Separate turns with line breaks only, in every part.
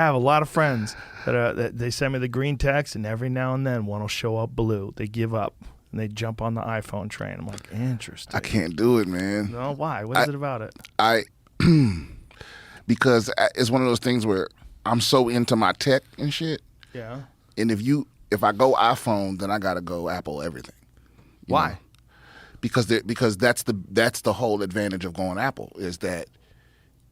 I have a lot of friends that they send me the green text, and every now and then one will show up blue. They give up and they jump on the iPhone train. I'm like, interesting.
I can't do it, man.
No, why? What is it about it?
Because it's one of those things where I'm so into my tech and shit.
Yeah.
And if I go iPhone, then I gotta go Apple everything.
Why?
Know? Because that's the whole advantage of going Apple is that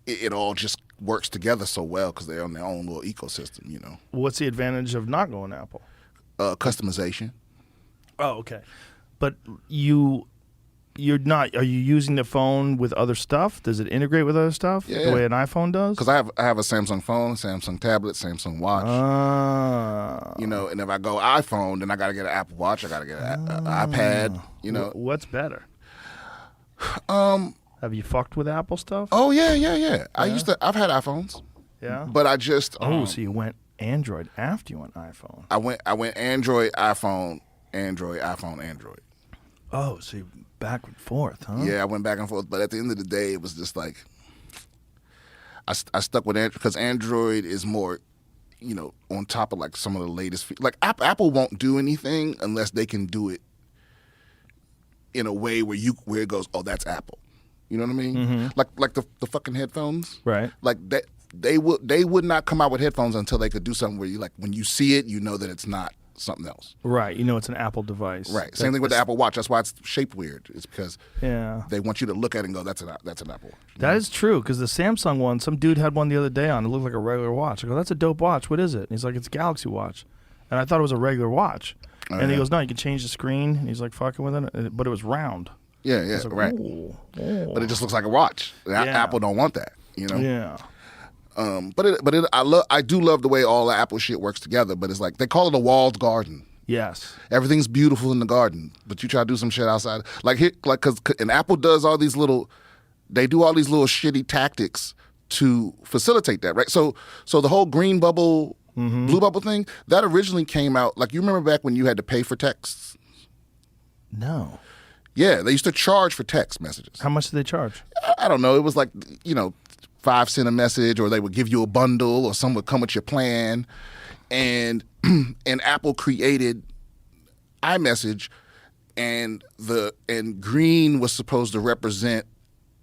it all just works together so well because they're on their own little ecosystem, you know.
What's the advantage of not going Apple?
Customization.
Oh, okay. But you're not. Are you using the phone with other stuff? Does it integrate with other stuff the way an iPhone does?
Because I have a Samsung phone, Samsung tablet, Samsung watch. You know, and if I go iPhone, then I got to get an Apple Watch. I got to get an iPad. You know,
what's better? Have you fucked with Apple stuff?
Oh yeah. I've had iPhones.
Yeah.
But I just
so you went Android after you went iPhone.
I went Android, iPhone, Android, iPhone, Android.
Oh, so you back and forth, huh?
Yeah, I went back and forth, but at the end of the day, it was just like I stuck with Android because Android is more, you know, on top of like some of the latest. Like Apple won't do anything unless they can do it in a way where it goes, oh, that's Apple. You know what I mean? Mm-hmm. Like the fucking headphones,
right?
Like that they would not come out with headphones until they could do something where you like when you see it, you know that it's not something else.
Right. You know it's an Apple device.
Right. Same thing with the Apple Watch. That's why it's shaped weird. It's because they want you to look at it and go, that's an Apple Watch.
That is true because the Samsung one, some dude had one the other day on. It looked like a regular watch. I go, that's a dope watch. What is it? And he's like, it's a Galaxy Watch. And I thought it was a regular watch. And he goes, no, you can change the screen. And he's like fucking with it. But it was round.
Yeah, like, right.
Ooh.
But it just looks like a watch. Apple don't want that, you know?
Yeah.
I do love the way all the Apple shit works together, but it's like they call it a walled garden.
Yes.
Everything's beautiful in the garden, but you try to do some shit outside. And Apple does all these little shitty tactics to facilitate that, right? So the whole green bubble, blue bubble thing, that originally came out, like you remember back when you had to pay for texts?
No.
Yeah, they used to charge for text messages.
How much did they charge?
I don't know. It was like, 5 cents a message, or they would give you a bundle, or some would come with your plan. And Apple created iMessage, and green was supposed to represent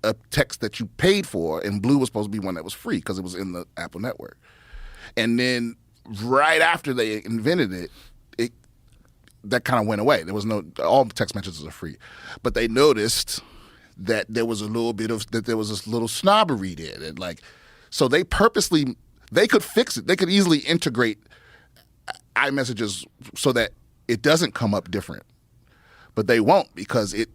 a text that you paid for, and blue was supposed to be one that was free because it was in the Apple network. And then right after they invented it, that kind of went away. There was all text messages are free, but they noticed that there was there was this little snobbery there. That so they could fix it. They could easily integrate iMessages so that it doesn't come up different, but they won't because it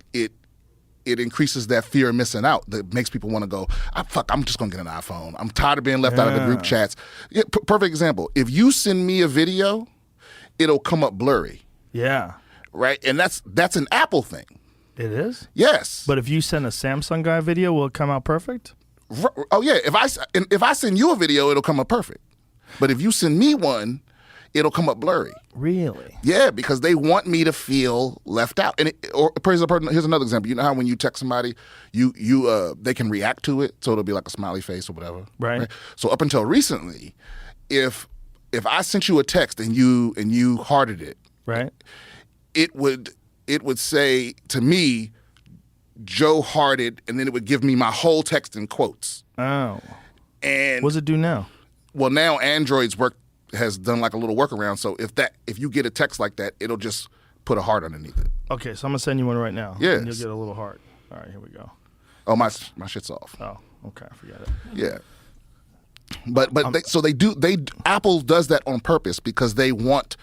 increases that fear of missing out. That makes people want to go, I'm just gonna get an iPhone. I'm tired of being left out of the group chats. Yeah, perfect example. If you send me a video, it'll come up blurry.
Yeah. Right?
And that's an Apple thing.
It is?
Yes.
But if you send a Samsung guy video, will it come out perfect?
Oh, yeah. If I send you a video, it'll come up perfect. But if you send me one, it'll come up blurry.
Really?
Yeah, because they want me to feel left out. Here's another example. You know how when you text somebody, they can react to it, so it'll be like a smiley face or whatever.
Right.
So up until recently, if I sent you a text and you hearted it,
right,
it would say to me, Joe hearted, and then it would give me my whole text in quotes.
Oh.
And
what does it do now?
Well, now Android's has done like a little workaround. So if you get a text like that, it'll just put a heart underneath it.
Okay, so I'm gonna send you one right now.
Yeah.
And you'll get a little heart. All right, here we go.
Oh, my shit's off.
Oh, okay, forget it.
Yeah. But Apple does that on purpose because they want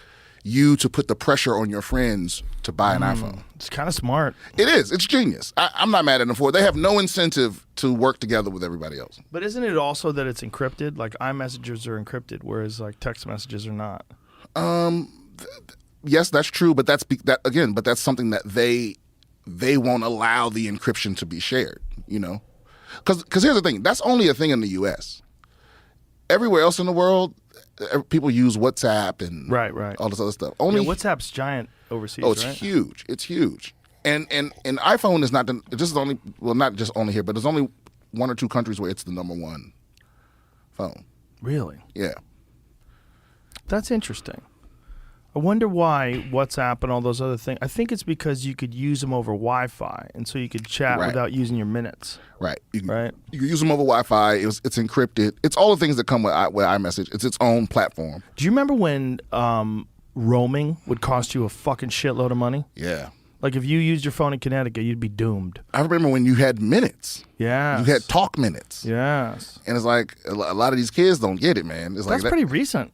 you to put the pressure on your friends to buy an iPhone.
It's kind of smart.
It is. It's genius. I'm not mad at them for it. They have no incentive to work together with everybody else.
But isn't it also that it's encrypted? Like iMessages are encrypted, whereas like text messages are not.
Yes, that's true. But that's something that they won't allow the encryption to be shared. You know, because here's the thing. That's only a thing in the U.S. Everywhere else in the world, people use WhatsApp and
right.
all this other stuff.
WhatsApp's giant overseas.
Oh, it's
right?
huge. It's huge. And iPhone is not not just only here, but there's only 1 or 2 countries where it's the number one phone.
Really?
Yeah.
That's interesting. I wonder why WhatsApp and all those other things. I think it's because you could use them over Wi-Fi, and so you could chat without using your minutes.
Right. You can,
right.
You can use them over Wi-Fi. It's encrypted. It's all the things that come with iMessage. It's its own platform.
Do you remember when roaming would cost you a fucking shitload of money?
Yeah.
Like if you used your phone in Connecticut, you'd be doomed.
I remember when you had minutes.
Yeah.
You had talk minutes.
Yes.
And it's like a lot of these kids don't get it, man. It's
That's
like
pretty recent.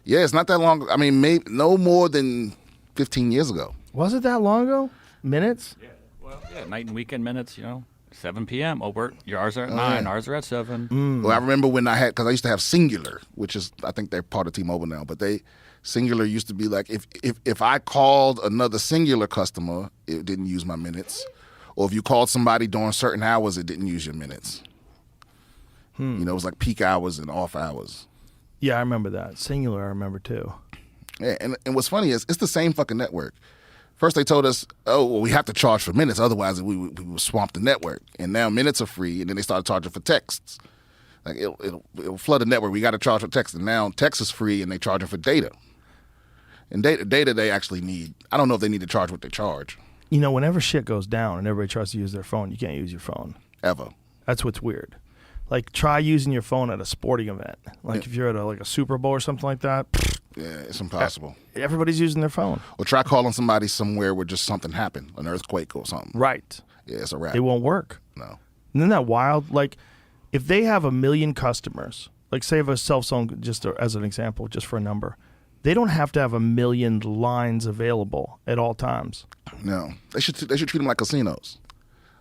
Yeah, it's not that long. I mean, maybe no more than 15 years ago.
Was it that long ago? Minutes?
Yeah. Well, yeah, night and weekend minutes, 7 p.m. Oh, yours are at 9, ours are at 7.
Well, I remember when because I used to have Singular, which is, I think they're part of T-Mobile now, but Singular used to be like, if I called another Singular customer, it didn't use my minutes. Or if you called somebody during certain hours, it didn't use your minutes. It was like peak hours and off hours.
Yeah, I remember that. Singular, I remember too.
Yeah, and what's funny is it's the same fucking network. First they told us, oh, well, we have to charge for minutes, otherwise we would swamp the network. And now minutes are free, and then they started charging for texts. Like it'll flood the network. We got to charge for text, and now text is free, and they charging for data. And data they actually need. I don't know if they need to charge what they charge.
Whenever shit goes down and everybody tries to use their phone, you can't use your phone
ever.
That's what's weird. Like, try using your phone at a sporting event. Like, if you're at a Super Bowl or something like that.
Yeah, it's impossible.
Everybody's using their phone.
Or try calling somebody somewhere where just something happened, an earthquake or something.
Right.
Yeah, it's a wrap.
It won't work.
No.
Isn't that wild? Like, if they have 1 million customers, like say of a cell phone, just as an example, just for a number, they don't have to have 1 million lines available at all times.
No. They should treat them like casinos.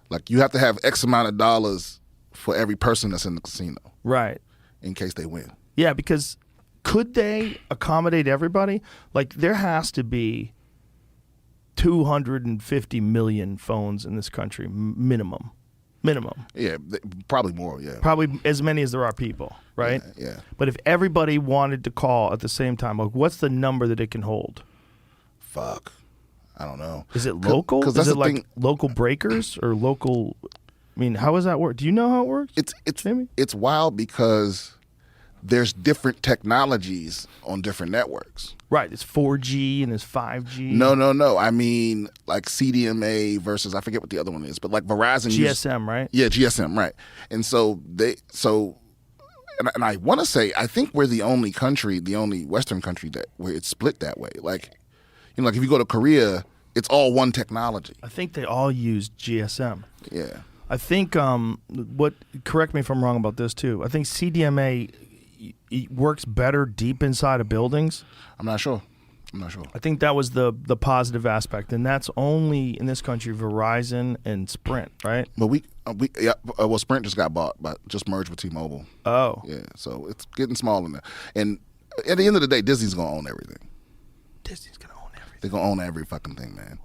Like, you have to have X amount of dollars for every person that's in the casino.
Right.
In case they win.
Yeah, because could they accommodate everybody? Like, there has to be 250 million phones in this country, minimum.
Yeah, probably more, yeah.
Probably as many as there are people, right?
Yeah.
But if everybody wanted to call at the same time, like, what's the number that it can hold?
Fuck. I don't know.
Is it local? Is it like local breakers or local... I mean, how does that work? Do you know how it works?
It's wild because there's different technologies on different networks.
Right. It's 4G and there's 5G.
No. I mean, like CDMA versus, I forget what the other one is, but like Verizon.
GSM, right?
Yeah, GSM, right. And and I want to say, I think we're the only Western country where it's split that way. Like, like if you go to Korea, it's all one technology.
I think they all use GSM.
Yeah.
I think correct me if I'm wrong about this too. I think CDMA works better deep inside of buildings.
I'm not sure.
I think that was the positive aspect, and that's only in this country Verizon and Sprint, right?
But Sprint just got bought, just merged with T-Mobile.
Oh,
yeah. So it's getting small in there, and at the end of the day, Disney's gonna own everything.
Disney's gonna own everything.
They're gonna own every fucking thing, man.